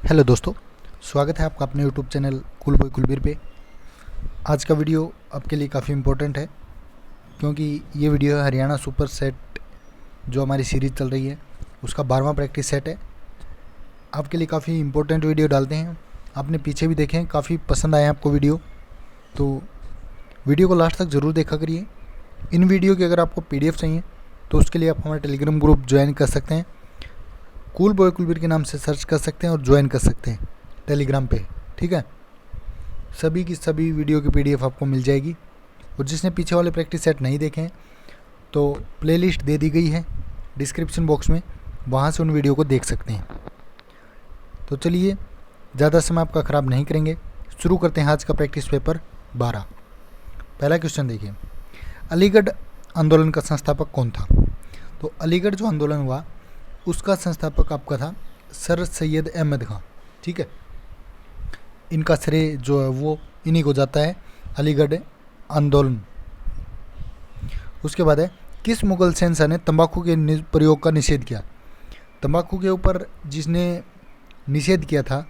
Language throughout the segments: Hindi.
हेलो दोस्तों, स्वागत है आपका अपने YouTube channel cool boy Kulbir पे। आज का वीडियो आपके लिए काफ़ी इम्पोर्टेंट है क्योंकि ये वीडियो है हरियाणा सुपर सेट जो हमारी सीरीज़ चल रही है उसका 12वां प्रैक्टिस सेट है। आपके लिए काफ़ी इम्पोर्टेंट वीडियो डालते हैं। आपने पीछे भी देखे हैं, काफ़ी पसंद आए आपको वीडियो, तो वीडियो को लास्ट तक ज़रूर देखा करिए। इन वीडियो की अगर आपको PDF चाहिए तो उसके लिए आप हमारा टेलीग्राम ग्रुप ज्वाइन कर सकते हैं। कूल बॉय कुलबीर के नाम से सर्च कर सकते हैं और ज्वाइन कर सकते हैं टेलीग्राम पे, ठीक है। सभी की सभी वीडियो की PDF आपको मिल जाएगी। और जिसने पीछे वाले प्रैक्टिस सेट नहीं देखे हैं तो प्लेलिस्ट दे दी गई है डिस्क्रिप्शन बॉक्स में, वहाँ से उन वीडियो को देख सकते हैं। तो चलिए ज़्यादा समय आपका ख़राब नहीं करेंगे, शुरू करते हैं आज का प्रैक्टिस पेपर 12। पहला क्वेश्चन देखिए, अलीगढ़ आंदोलन का संस्थापक कौन था? तो अलीगढ़ जो आंदोलन हुआ उसका संस्थापक आपका था सर सैयद अहमद खां, ठीक है। इनका श्रेय जो है वो इन्हीं को जाता है, अलीगढ़ आंदोलन। उसके बाद है, किस मुगल शहंशाह ने तंबाकू के प्रयोग का निषेध किया? तंबाकू के ऊपर जिसने निषेध किया था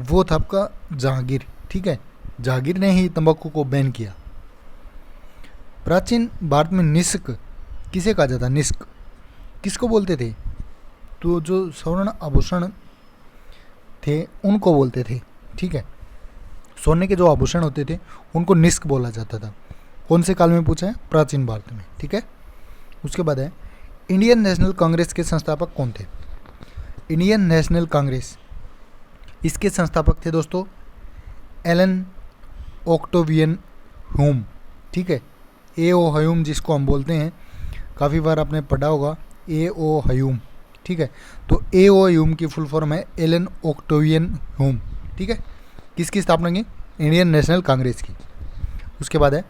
वो था आपका जहांगीर, ठीक है। जहांगीर ने ही तंबाकू को बैन किया। प्राचीन भारत में निष्क किसे कहा जाता? निष्क किसको बोलते थे? तो जो स्वर्ण आभूषण थे उनको बोलते थे, ठीक है। सोने के जो आभूषण होते थे उनको निष्क बोला जाता था। कौन से काल में पूछा है? प्राचीन भारत में, ठीक है। उसके बाद है, इंडियन नेशनल कांग्रेस के संस्थापक कौन थे? इंडियन नेशनल कांग्रेस, इसके संस्थापक थे दोस्तों एलन ओक्टेवियन ह्यूम, ठीक है। A.O. ह्यूम जिसको हम बोलते हैं, काफ़ी बार आपने पढ़ा होगा A.O. ह्यूम, ठीक है। तो A.O. ह्यूम की फुल फॉर्म है एलन ओक्टेवियन ह्यूम, ठीक है। किसकी स्थापना की? इंडियन नेशनल कांग्रेस की। उसके बाद है,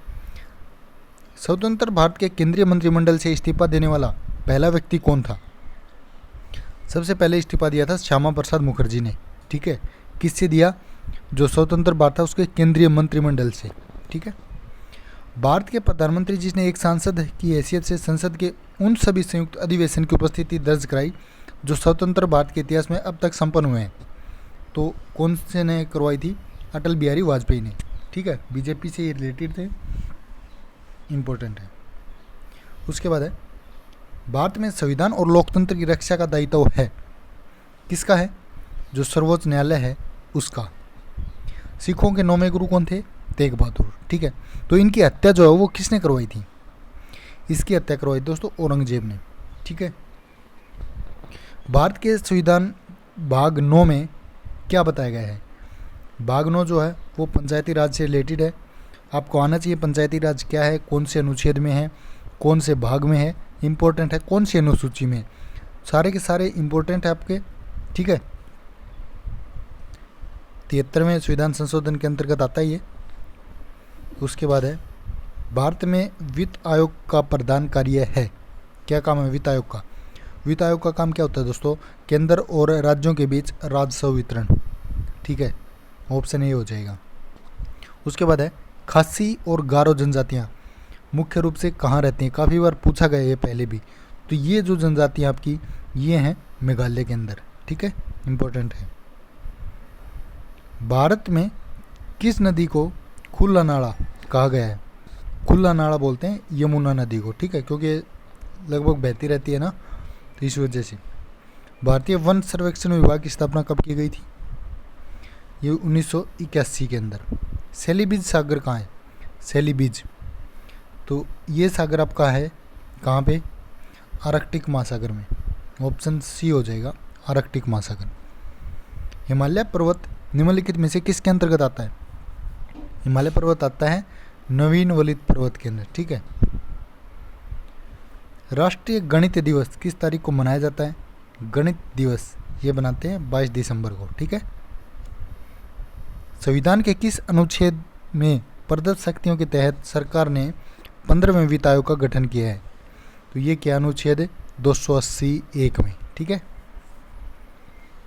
स्वतंत्र भारत के केंद्रीय मंत्रिमंडल से इस्तीफा देने वाला पहला व्यक्ति कौन था? सबसे पहले इस्तीफा दिया था श्यामा प्रसाद मुखर्जी ने, ठीक है। किससे दिया? जो स्वतंत्र भारत था उसके केंद्रीय मंत्रिमंडल से, ठीक है। भारत के प्रधानमंत्री जिसने एक सांसद की हैसियत से संसद के उन सभी संयुक्त अधिवेशन की उपस्थिति दर्ज कराई जो स्वतंत्र भारत के इतिहास में अब तक संपन्न हुए हैं, तो कौन से ने करवाई थी? अटल बिहारी वाजपेयी ने, ठीक है। बीजेपी से ये रिलेटेड थे, इम्पोर्टेंट है। उसके बाद है, भारत में संविधान और लोकतंत्र की रक्षा का दायित्व है किसका है? जो सर्वोच्च न्यायालय है उसका। सिखों के 9वें गुरु कौन थे? तेग बहादुर, ठीक है। तो इनकी हत्या जो है वो किसने करवाई थी? इसकी हत्या करवाई दोस्तों औरंगजेब ने, ठीक है। भारत के संविधान भाग 9 में क्या बताया गया है? भाग 9 जो है वो पंचायती राज से रिलेटेड है। आपको आना चाहिए पंचायती राज क्या है, कौन से अनुच्छेद में है, कौन से भाग में है, इम्पोर्टेंट है, कौन सी अनुसूची में, सारे के सारे इम्पोर्टेंट है आपके, ठीक है। 73वें संविधान संशोधन के अंतर्गत आता है ये। उसके बाद है, भारत में वित्त आयोग का प्रधान कार्य है, क्या काम है वित्त आयोग का? वित्त आयोग का काम क्या होता है दोस्तों? केंद्र और राज्यों के बीच राजस्व वितरण, ठीक है। ऑप्शन ए हो जाएगा। उसके बाद है, खासी और गारो जनजातियाँ मुख्य रूप से कहाँ रहती हैं? काफ़ी बार पूछा गया ये पहले भी। तो ये जो जनजातियाँ आपकी ये हैं मेघालय के अंदर, ठीक है, इम्पोर्टेंट है। भारत में किस नदी को खुला नाला कहा गया है? खुला नाला बोलते हैं यमुना नदी को, ठीक है, क्योंकि लगभग बहती रहती है ना, तो इस वजह से। भारतीय वन सर्वेक्षण विभाग की स्थापना कब की गई थी? ये 1981 के अंदर। सेलीबीज सागर कहाँ है? सेलीबीज, तो ये सागर आपका है कहाँ पे? आर्कटिक महासागर में। ऑप्शन सी हो जाएगा, आर्कटिक महासागर। हिमालय पर्वत निम्नलिखित में से किसके अंतर्गत आता है? हिमालय पर्वत आता है नवीन वलित पर्वत के अंदर, ठीक है। राष्ट्रीय गणित दिवस किस तारीख को मनाया जाता है? गणित दिवस ये बनाते हैं 22 दिसंबर को, ठीक है। संविधान के किस अनुच्छेद में प्रदत्त शक्तियों के तहत सरकार ने 15वें वित्त आयोग का गठन किया है? तो ये क्या अनुच्छेद है? 280(1) में, ठीक है।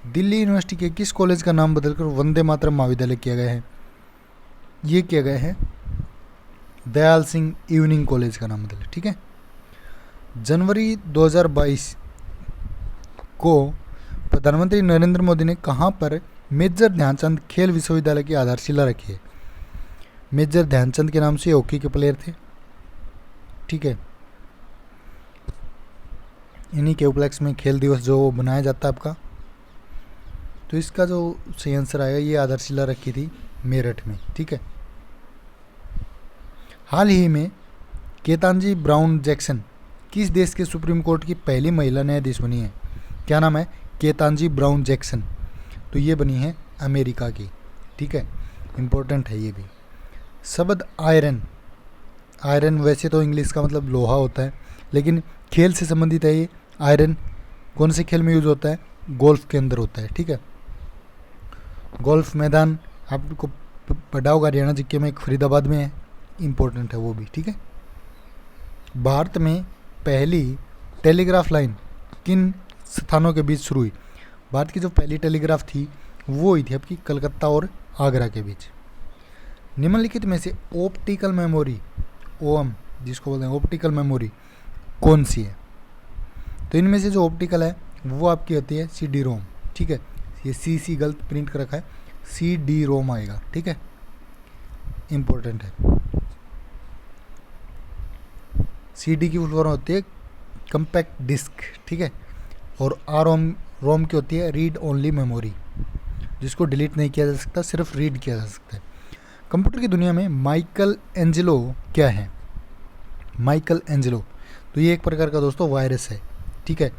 दिल्ली यूनिवर्सिटी के किस कॉलेज का नाम बदलकर वंदे मातरम महाविद्यालय किया गया है? ये किया गया है दयाल सिंह इवनिंग कॉलेज का नाम बदल, ठीक है। जनवरी 2022 को प्रधानमंत्री नरेंद्र मोदी ने कहाँ पर मेजर ध्यानचंद खेल विश्वविद्यालय की आधारशिला रखी है। मेजर ध्यानचंद के नाम से हॉकी के प्लेयर थे, ठीक है। इन्हीं के उपलक्ष्य में खेल दिवस जो मनाया जाता है आपका। तो इसका जो सही आंसर आएगा, ये आधारशिला रखी थी मेरठ में, ठीक है। हाल ही में केतांजी ब्राउन जैक्सन किस देश के सुप्रीम कोर्ट की पहली महिला न्यायाधीश बनी है? क्या नाम है? केतांजी ब्राउन जैक्सन। तो ये बनी है अमेरिका की, ठीक है। इम्पोर्टेंट है ये भी। शब्द आयरन, आयरन वैसे तो इंग्लिश का मतलब लोहा होता है, लेकिन खेल से संबंधित है ये। आयरन कौन से खेल में यूज होता है? गोल्फ के अंदर होता है, ठीक है। गोल्फ मैदान आपको पढ़ा होगा, हरियाणा जिले में, एक फरीदाबाद में है, इम्पोर्टेंट है वो भी, ठीक है। भारत में पहली टेलीग्राफ लाइन किन स्थानों के बीच शुरू हुई? भारत की जो पहली टेलीग्राफ थी वो हुई थी आपकी कलकत्ता और आगरा के बीच। निम्नलिखित में से ऑप्टिकल मेमोरी, ओएम जिसको बोलते हैं ऑप्टिकल मेमोरी, कौन सी है? तो इनमें से जो ऑप्टिकल है वो आपकी होती है CD रोम, ठीक है। ये CC गलत प्रिंट कर रखा है, CD रोम आएगा, ठीक है। इम्पोर्टेंट है। CD की फुल फॉर्म होती है कम्पैक्ट डिस्क, ठीक है। और रोम की होती है रीड ओनली मेमोरी, जिसको डिलीट नहीं किया जा सकता, सिर्फ रीड किया जा सकता है। कंप्यूटर की दुनिया में माइकल एंजेलो क्या है? माइकल एंजेलो, तो ये एक प्रकार का दोस्तों वायरस है, ठीक है।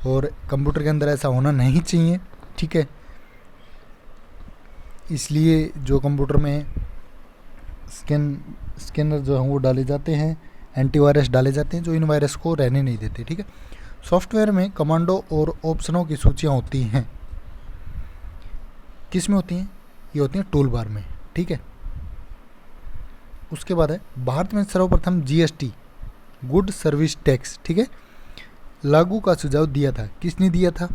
और कंप्यूटर के अंदर ऐसा होना नहीं चाहिए, ठीक है। इसलिए जो कंप्यूटर में स्कैनर जो हैं वो डाले जाते हैं, एंटीवायरस डाले जाते हैं जो इन वायरस को रहने नहीं देते, ठीक है। सॉफ्टवेयर में कमांडो और ऑप्शनों की सूचियाँ होती हैं, किस में होती हैं? ये होती हैं टूल बार में, ठीक है। उसके बाद है भारत में सर्वप्रथम GST, गुड सर्विस टैक्स, ठीक है, लागू का सुझाव दिया था, किसने दिया था?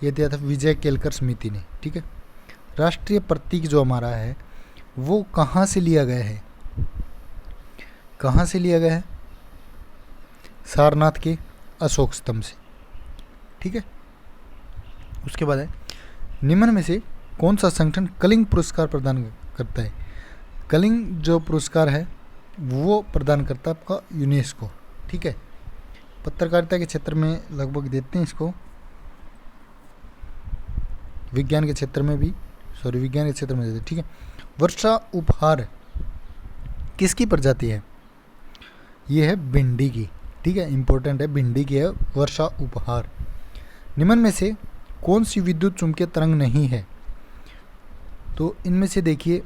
ये दिया था विजय केलकर समिति ने, ठीक है। राष्ट्रीय प्रतीक जो हमारा है वो कहाँ से लिया गया है? कहाँ से लिया गया है? सारनाथ के अशोक स्तंभ से, ठीक है। उसके बाद है निम्न में से कौन सा संगठन कलिंग पुरस्कार प्रदान करता है? कलिंग जो पुरस्कार है वो प्रदान करता है आपका यूनेस्को, ठीक है। पत्रकारिता के क्षेत्र में लगभग देते हैं इसको, विज्ञान के क्षेत्र में भी, विज्ञान के क्षेत्र में देते हैं, ठीक है। वर्षा उपहार किसकी प्रजाति है? ये है भिंडी की, ठीक है। इंपॉर्टेंट है, भिंडी की है वर्षा उपहार। निम्न में से कौन सी विद्युत चुंबकीय तरंग नहीं है? तो इनमें से देखिए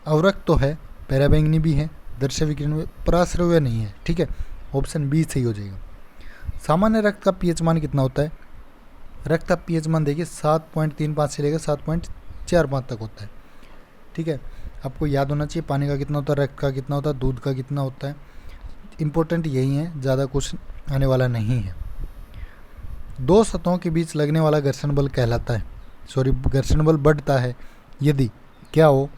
अवरक्त तो है, पैराबैंगनी भी है, दर्शक विकिरण में, पराश्रव्य नहीं है, ठीक है। ऑप्शन बी सही हो जाएगा। सामान्य रक्त का पीएच मान कितना होता है? रक्त का पीएच मान देखिए 7.35 से लेकर 7.45 तक होता है, ठीक है। आपको याद होना चाहिए पानी का कितना होता है, रक्त का कितना होता है, दूध का कितना होता है। इम्पोर्टेंट यही है, ज़्यादा कुछ आने वाला नहीं है। दो सतहों के बीच लगने वाला घर्षण बल कहलाता है, घर्षण बल बढ़ता है यदि क्या हो?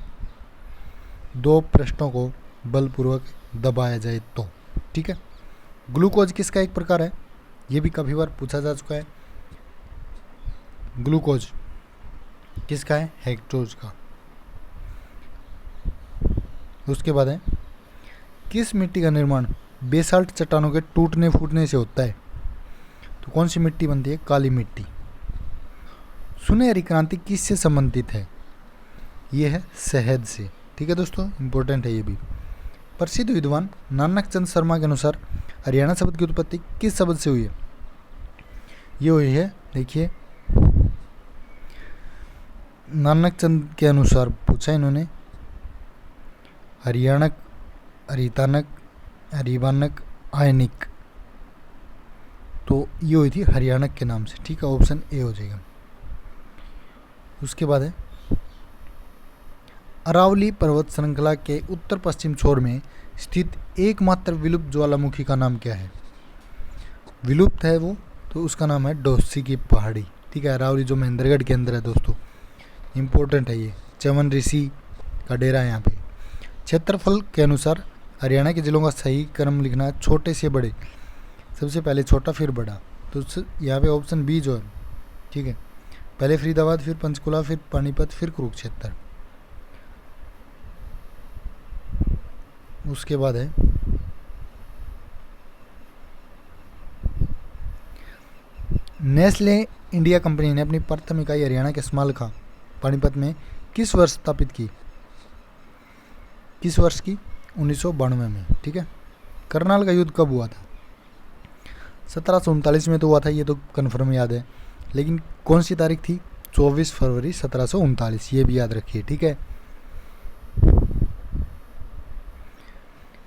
दो पृष्ठों को बलपूर्वक दबाया जाए तो, ठीक है। ग्लूकोज किसका एक प्रकार है? ये भी काफ़ी बार पूछा जा चुका है। ग्लूकोज किसका है? हेक्टोज का। उसके बाद है किस मिट्टी का निर्माण बेसाल्ट चट्टानों के टूटने फूटने से होता है? तो कौन सी मिट्टी बनती है? काली मिट्टी। सुनहरी क्रांति किससे संबंधित है? ये है शहद से, ठीक है दोस्तों, इंपॉर्टेंट है ये भी। प्रसिद्ध विद्वान नानक चंद शर्मा के अनुसार हरियाणा शब्द की उत्पत्ति किस शब्द से हुई है? ये हुई है, देखिए नानक चंद के अनुसार पूछा इन्होंने, हरियाणक, हरितानक, हरिवानक, आयनिक, तो ये हुई थी हरियाणक के नाम से, ठीक है। ऑप्शन ए हो जाएगा। उसके बाद है अरावली पर्वत श्रृंखला के उत्तर पश्चिम छोर में स्थित एकमात्र विलुप्त ज्वालामुखी का नाम क्या है? विलुप्त है वो, तो उसका नाम है डोसी की पहाड़ी, ठीक है। अरावली जो महेंद्रगढ़ के अंदर है दोस्तों, इम्पोर्टेंट है ये। चवन ऋषि का डेरा है यहाँ पे। क्षेत्रफल के अनुसार हरियाणा के जिलों का सही क्रम लिखना है, छोटे से बड़े, सबसे पहले छोटा फिर बड़ा, तो यहाँ पे ऑप्शन बी जो है, ठीक है। पहले फरीदाबाद, फिर पंचकुला, फिर पानीपत, फिर कुरुक्षेत्र। उसके बाद है नेस्ले इंडिया कंपनी ने अपनी प्रथम इकाई हरियाणा के स्मालखा पानीपत में किस वर्ष स्थापित की? किस वर्ष की? 1992 में। ठीक है। करनाल का युद्ध कब हुआ था? 1739 में तो हुआ था, ये तो कन्फर्म याद है, लेकिन कौन सी तारीख थी? 24 फरवरी 1739, ये भी याद रखिए। ठीक है।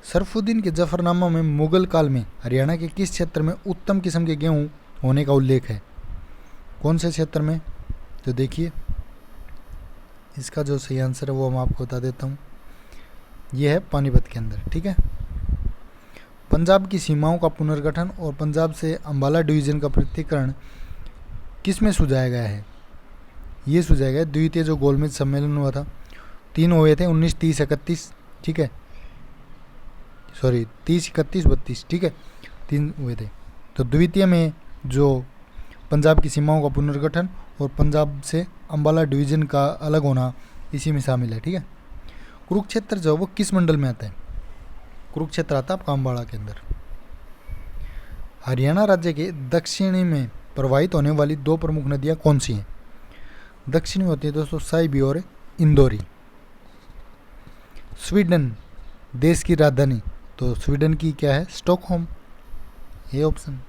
सरफुद्दीन के जफरनामा में मुगल काल में हरियाणा के किस क्षेत्र में उत्तम किस्म के गेहूं होने का उल्लेख है? कौन से क्षेत्र में? तो देखिए, इसका जो सही आंसर है वो मैं आपको बता देता हूँ, ये है पानीपत के अंदर। ठीक है। पंजाब की सीमाओं का पुनर्गठन और पंजाब से अंबाला डिवीज़न का पृथक्करण किस में सुझाया गया है? ये सुझाया गया द्वितीय जो गोलमेज सम्मेलन हुआ था, 3 हुए थे, 19, 30, 31। ठीक है, सॉरी 30, 31, 32। ठीक है, 3 हुए थे। तो द्वितीय में जो पंजाब की सीमाओं का पुनर्गठन और पंजाब से अंबाला डिवीज़न का अलग होना इसी में शामिल है। ठीक है। कुरुक्षेत्र जो वो किस मंडल में आता है? कुरुक्षेत्र आता है आपका अम्बाड़ा के अंदर। हरियाणा राज्य के दक्षिणी में प्रवाहित होने वाली 2 प्रमुख नदियाँ कौन सी हैं? दक्षिणी में होती है दोस्तों साइबी और इंदौरी। स्वीडन देश की राजधानी, तो स्वीडन की क्या है? स्टॉकहोम, ये ऑप्शन।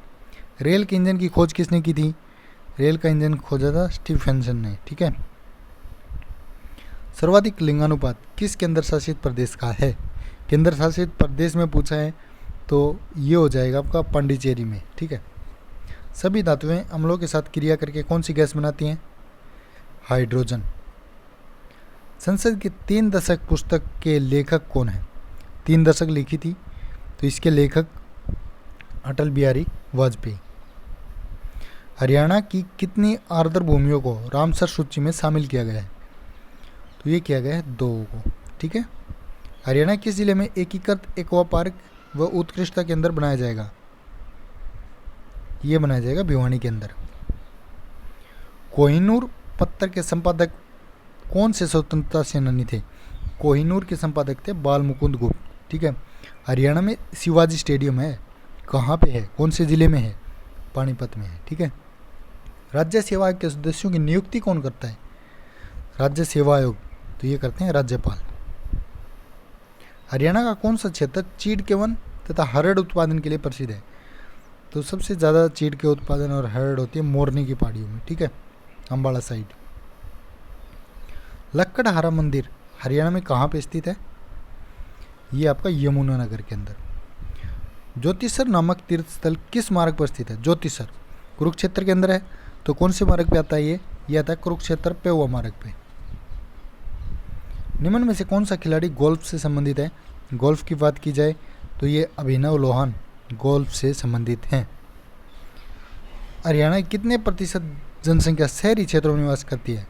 रेल के इंजन की खोज किसने की थी? रेल का इंजन खोजा था स्टीफेंसन ने। ठीक है। सर्वाधिक लिंगानुपात किस केंद्र शासित प्रदेश का है? केंद्र शासित प्रदेश में पूछा है तो ये हो जाएगा आपका पांडिचेरी में। ठीक है। सभी धातुएं अम्लों के साथ क्रिया करके कौन सी गैस बनाती हैं? हाइड्रोजन। संसद के 3 दशक पुस्तक के लेखक कौन है? 3 दशक लिखी थी, तो इसके लेखक अटल बिहारी वाजपेयी। हरियाणा की कितनी आर्द्र भूमियों को रामसर सूची में शामिल किया गया है? तो ये किया गया है 2 को। ठीक है। हरियाणा किस जिले में एकीकृत एक्वा पार्क व उत्कृष्टता के अंदर बनाया जाएगा? ये बनाया जाएगा भिवानी के अंदर। कोहिनूर पत्र के संपादक कौन से स्वतंत्रता सेनानी थे? कोहिनूर के संपादक थे बाल मुकुंद गुप्त। ठीक है। हरियाणा में शिवाजी स्टेडियम है, कहाँ पे है? कौन से जिले में है? पानीपत में है। ठीक है। राज्य सेवा आयोग के सदस्यों की नियुक्ति कौन करता है? राज्य सेवा आयोग, तो ये करते हैं राज्यपाल। हरियाणा का कौन सा क्षेत्र चीड़ के वन तथा हरड़ उत्पादन के लिए प्रसिद्ध है? तो सबसे ज़्यादा चीड़ के उत्पादन और हरड़ होती है मोरनी की पहाड़ियों में। ठीक है, अम्बाड़ा साइड। लक्कड़हारा मंदिर हरियाणा में कहाँ पे स्थित है? ये आपका यमुनानगर के अंदर। ज्योतिसर नामक तीर्थ स्थल किस मार्ग पर स्थित है? ज्योतिसर कुरुक्षेत्र के अंदर है, तो कौन से मार्ग पे आता है? ये आता है कुरुक्षेत्र पेवा मार्ग पे। निम्न में से कौन सा खिलाड़ी गोल्फ से संबंधित है? गोल्फ की बात की जाए तो ये अभिनव लोहान गोल्फ से संबंधित हैं। हरियाणा की कितने प्रतिशत जनसंख्या शहरी क्षेत्रों में निवास करती है?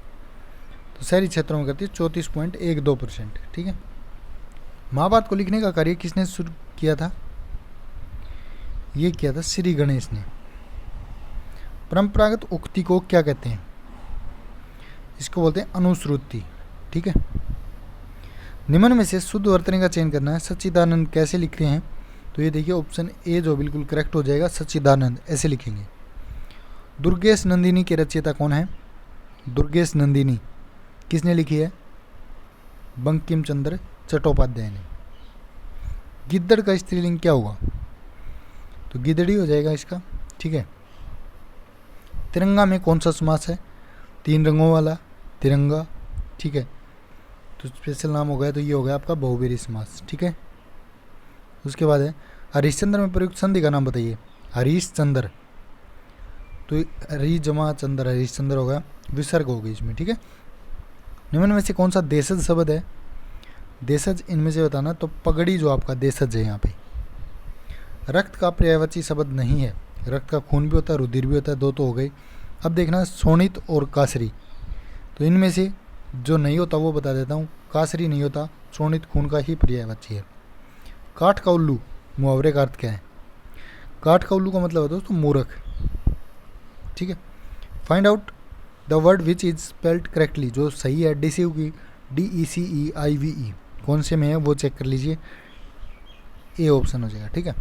तो शहरी क्षेत्रों में करती है 34.12%। ठीक है। महाभारत को लिखने का कार्य किसने शुरू किया था? ये किया था श्री गणेश ने। परंपरागत उक्ति को क्या कहते हैं? इसको बोलते हैं अनुश्रुति। ठीक है। निम्न में से शुद्ध वर्तनी का चयन करना है। सच्चिदानंद कैसे लिख रहे हैं? तो ये देखिए ऑप्शन ए जो बिल्कुल करेक्ट हो जाएगा, सच्चिदानंद ऐसे लिखेंगे। दुर्गेश नंदिनी के रचयिता कौन है? दुर्गेश नंदिनी किसने लिखी है? बंकिम चंद्र चट्टोपाध्याय ने। गिद्दड़ का स्त्रीलिंग क्या होगा? तो गिदड़ी हो जाएगा इसका। ठीक है। तिरंगा में कौन सा समास है? 3 रंगों वाला तिरंगा। ठीक है, तो स्पेशल नाम हो गया, तो ये हो गया आपका बहुब्रीहि समास। ठीक है। उसके बाद है हरिश्चंद्र में प्रयुक्त संधि का नाम बताइए। हरीशचंद्र, तो हरी जमा चंद्र हरिश्चंद्र हो गया, विसर्ग हो गई इसमें। ठीक है। निम्न में से कौन सा देशज शब्द है? देशज इनमें से बताना, तो पगड़ी जो आपका देशज है यहाँ पे। रक्त का पर्यायवाची शब्द नहीं है। रक्त का खून भी होता है, रुधिर भी होता है, 2 तो हो गई। अब देखना शोणित और कासरी, तो इनमें से जो नहीं होता वो बता देता हूँ। कासरी नहीं होता, शोणित खून का ही पर्यायवाची है। काठ का उल्लू मुहावरे का अर्थ क्या है? काठ का उल्लू का मतलब है दोस्तों मूर्ख। ठीक है। Find out the word which is spelled correctly, जो सही है डिसीव की DECEIVE, कौन से में है वो चेक कर लीजिए, ए ऑप्शन हो जाएगा। ठीक है।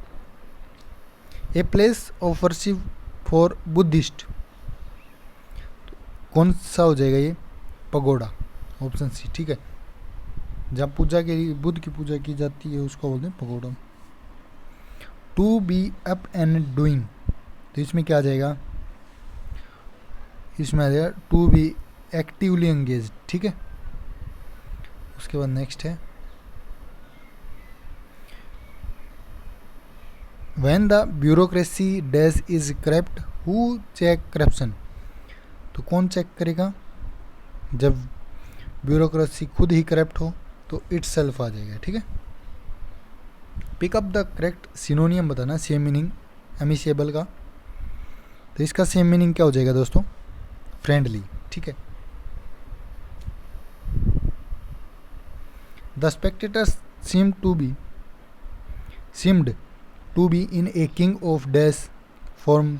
A place of worship for Buddhist, कौन सा हो जाएगा ये, पगोडा, ऑप्शन सी। ठीक है। जहाँ पूजा के लिए बुद्ध की पूजा की जाती है उसको बोलते हैं pagoda. To be up and doing, तो इसमें क्या आ जाएगा, इसमें आ जाएगा टू बी एक्टिवली एंगेज। ठीक है। उसके बाद नेक्स्ट है when the bureaucracy dash is corrupt who check corruption, तो कौन चेक करेगा, जब ब्यूरोक्रेसी खुद ही करप्ट हो तो इट्स सेल्फ आ जाएगा। ठीक है। पिकअप द करेक्ट सिनोनियम बताना, सेम मीनिंग एमिसेबल का, तो इसका सेम मीनिंग क्या हो जाएगा दोस्तों, फ्रेंडली। ठीक है। The spectators seemed to be in a kind of dash form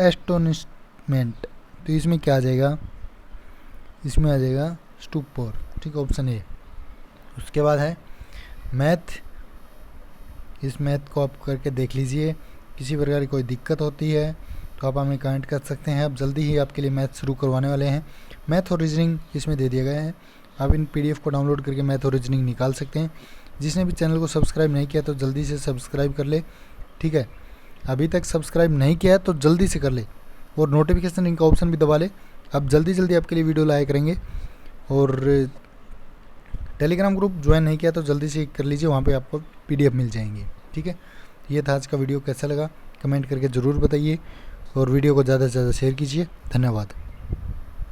astonishment, तो इसमें क्या आ जाएगा, इसमें आ जाएगा स्टूपोर। ठीक है, ऑप्शन ए। उसके बाद है मैथ, इस मैथ को आप करके देख लीजिए, किसी प्रकार की कोई दिक्कत होती है तो आप हमें कमेंट कर सकते हैं। अब जल्दी ही आपके लिए मैथ शुरू करवाने वाले हैं। मैथ और रीजनिंग इसमें दे दिया गया है, आप इन PDF को डाउनलोड करके मैथ और रीजनिंग निकाल सकते हैं। जिसने भी चैनल को सब्सक्राइब नहीं किया तो जल्दी से सब्सक्राइब कर ले। ठीक है। अभी तक सब्सक्राइब नहीं किया है तो जल्दी से कर ले, और नोटिफिकेशन रिंग का ऑप्शन भी दबा ले। अब जल्दी आपके लिए वीडियो लाया करेंगे। और टेलीग्राम ग्रुप ज्वाइन नहीं किया तो जल्दी से कर लीजिए, वहाँ पे आपको PDF मिल जाएंगे। ठीक है। ये था आज का वीडियो, कैसा लगा कमेंट करके ज़रूर बताइए, और वीडियो को ज़्यादा से ज़्यादा शेयर कीजिए। धन्यवाद।